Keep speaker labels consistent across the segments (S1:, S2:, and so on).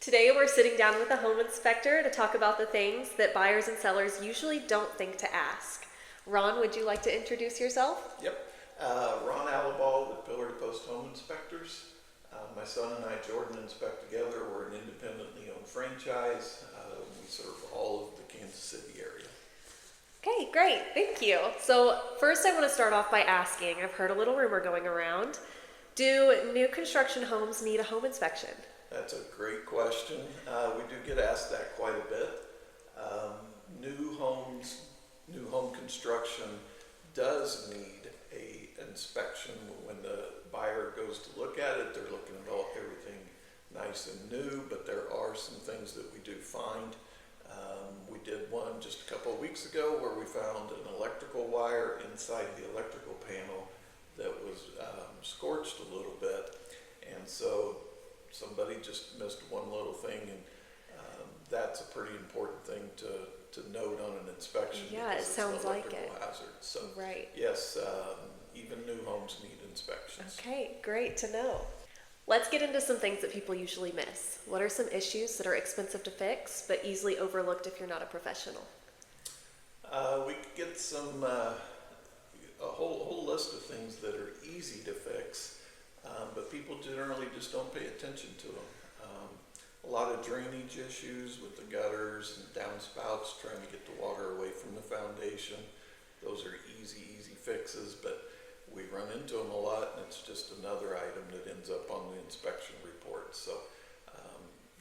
S1: Today we're sitting down with a home inspector to talk about the things that buyers and sellers usually don't think to ask. Ron, would you like to introduce yourself?
S2: Yep. Ron Alabal with Pillar to Post Home Inspectors. My son and I, Jordan, inspect together. We're an independently owned franchise. We serve all of the Kansas City area.
S1: Okay, great, thank you. So first I want to start off by asking, I've heard a little rumor going around, do new construction homes need a home inspection?
S2: That's a great question. We do get asked that quite a bit. New home construction does need an inspection. When the buyer goes to look at it, they're looking at everything nice and new, but there are some things that we do find. We did one just a couple of weeks ago where we found an electrical wire inside the electrical panel that was scorched a little bit, and so somebody just missed one little thing, and that's a pretty important thing to note on an inspection.
S1: Yeah, it sounds like it.
S2: Hazard. So
S1: right.
S2: yes, even new homes need inspections.
S1: Okay, great to know. Let's get into some things that people usually miss. What are some issues that are expensive to fix but easily overlooked if you're not a professional?
S2: We could get a whole list of things that are easy to fix, but people generally just don't pay attention to them. A lot of drainage issues with the gutters and downspouts, trying to get the water away from the foundation. Those are easy fixes, but we run into them a lot, and it's just another item that ends up on the inspection report. So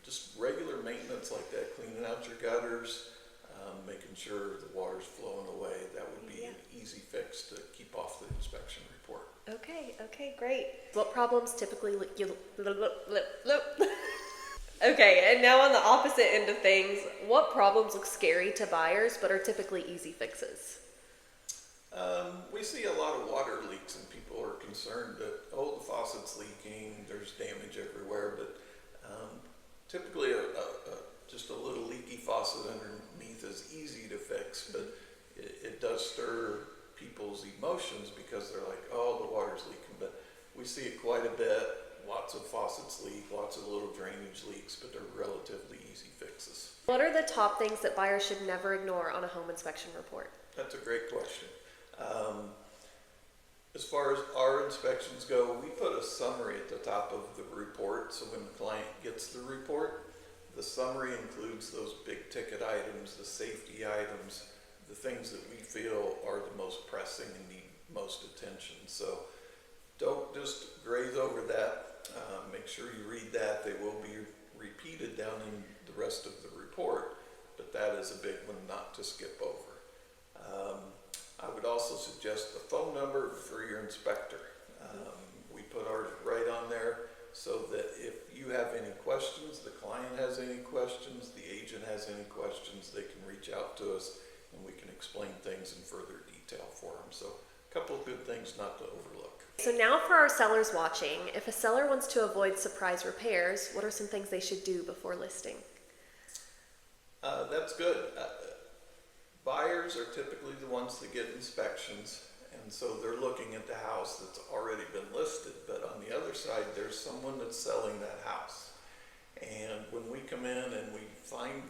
S2: just regular maintenance like that, cleaning out your gutters, making sure the water's flowing away, that would be an easy fix to keep off the inspection report.
S1: Okay, great. What problems typically Okay, and now on the opposite end of things, what problems look scary to buyers but are typically easy fixes?
S2: We see a lot of water leaks, and people are concerned that, the faucet's leaking, there's damage everywhere, but typically just a little leaky faucet underneath is easy to fix, but it does stir people's emotions because they're like, the water's leaking, but we see it quite a bit. Lots of faucets leak, lots of little drainage leaks, but they're relatively easy fixes.
S1: What are the top things that buyers should never ignore on a home inspection report?
S2: That's a great question. As far as our inspections go, we put a summary at the top of the report, so when the client gets the report, the summary includes those big ticket items, the safety items, the things that we feel are the most pressing and need most attention. So don't just graze over that. Make sure you read that. They will be repeated down in the rest of the report, but that is a big one not to skip over. I would also suggest the phone number for your inspector. We put ours right on there so that if you have any questions, the client has any questions, the agent has any questions, they can reach out to us and we can explain things in further detail for them. So a couple of good things not to overlook.
S1: So now for our sellers watching, if a seller wants to avoid surprise repairs, what are some things they should do before listing?
S2: That's good. Buyers are typically the ones that get inspections, and so they're looking at the house that's already been listed, but on the other side there's someone that's selling that house. And when we come in and we find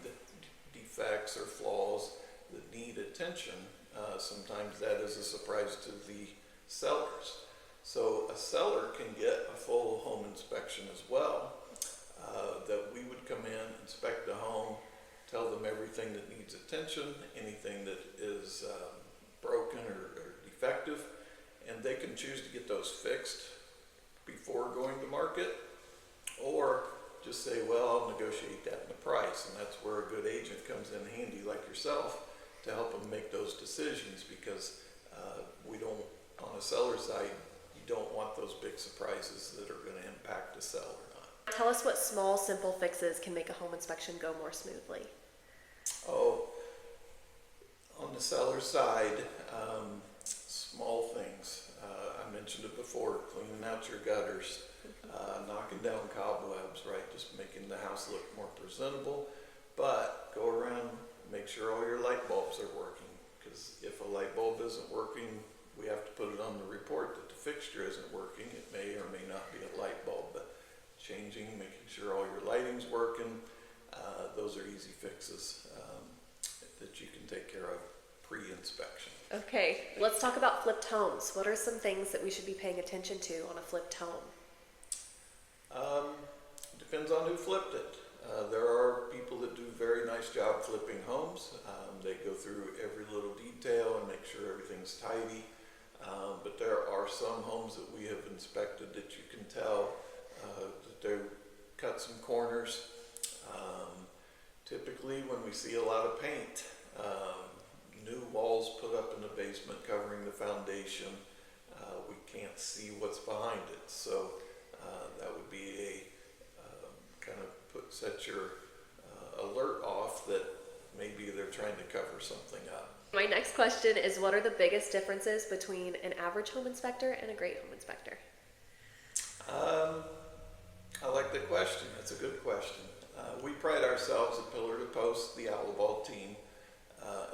S2: defects or flaws that need attention, sometimes that is a surprise to the sellers. So a seller can get a full home inspection as well, that we would come in, inspect the home, tell them everything that needs attention, anything that is broken or defective, and they can choose to get those fixed before going to market, or just say, I'll negotiate that in the price. And that's where a good agent comes in handy like yourself to help them make those decisions, because we don't, on a seller side, you don't want those big surprises that are going to impact the seller or not.
S1: Tell us what small, simple fixes can make a home inspection go more smoothly.
S2: On the seller side, small things. I mentioned it before, cleaning out your gutters, knocking down cobwebs, right? Just making the house look more presentable. But go around, make sure all your light bulbs are working, because if a light bulb isn't working, we have to put it on the report that the fixture isn't working. It may or may not be a light bulb, but changing, making sure all your lighting's working. Those are easy fixes that you can take care of pre-inspection.
S1: Okay, let's talk about flipped homes. What are some things that we should be paying attention to on a flipped home?
S2: Depends on who flipped it. There are people that do a very nice job flipping homes. They go through every little detail and make sure everything's tidy. But there are some homes that we have inspected that you can tell that they cut some corners. Typically when we see a lot of paint, new walls put up in the basement covering the foundation, we can't see what's behind it. So that would be a kind of set your alert off that maybe they're trying to cover something up.
S1: My next question is, what are the biggest differences between an average home inspector and a great home inspector?
S2: I like the question. That's a good question. We pride ourselves at Pillar to Post, the Alabal team,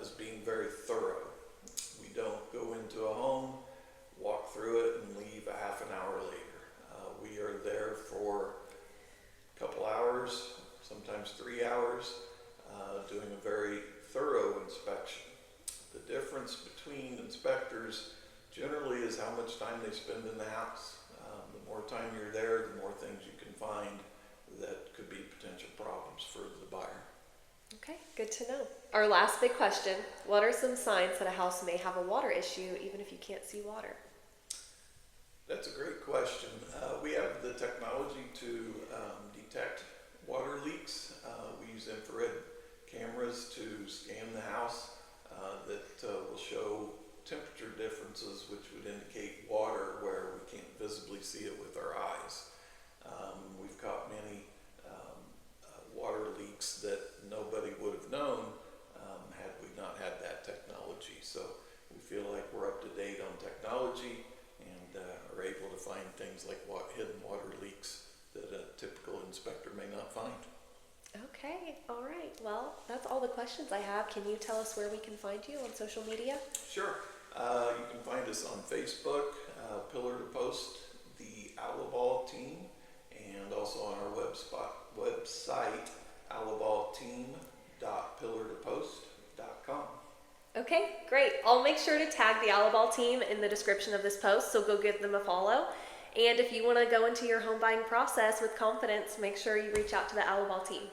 S2: as being very thorough. We don't go into a home, walk through it, and leave a half an hour later. We are there for a couple hours, sometimes 3 hours, doing a very thorough inspection. The difference between inspectors generally is how much time they spend in the house. The more time you're there, the more things you can find that could be potential problems for the buyer.
S1: Okay, good to know. Our last big question, what are some signs that a house may have a water issue even if you can't see water?
S2: That's a great question. We have the technology to detect water leaks. We use infrared cameras to scan the house that will show temperature differences which would indicate water where we can't visibly see it with our eyes. We've caught many water leaks that nobody would have known had we not had that technology. So we feel like we're up to date on technology and are able to find things like hidden water leaks that a typical inspector may not find.
S1: Okay, all right. Well, that's all the questions I have. Can you tell us where we can find you on social media?
S2: Sure. You can find us on Facebook, Pillar to Post, the Alabal team, and also on our website, alabalteam.pillartopost.com.
S1: Okay, great. I'll make sure to tag the Alabal team in the description of this post, so go give them a follow. And if you want to go into your home buying process with confidence, make sure you reach out to the Alabal team.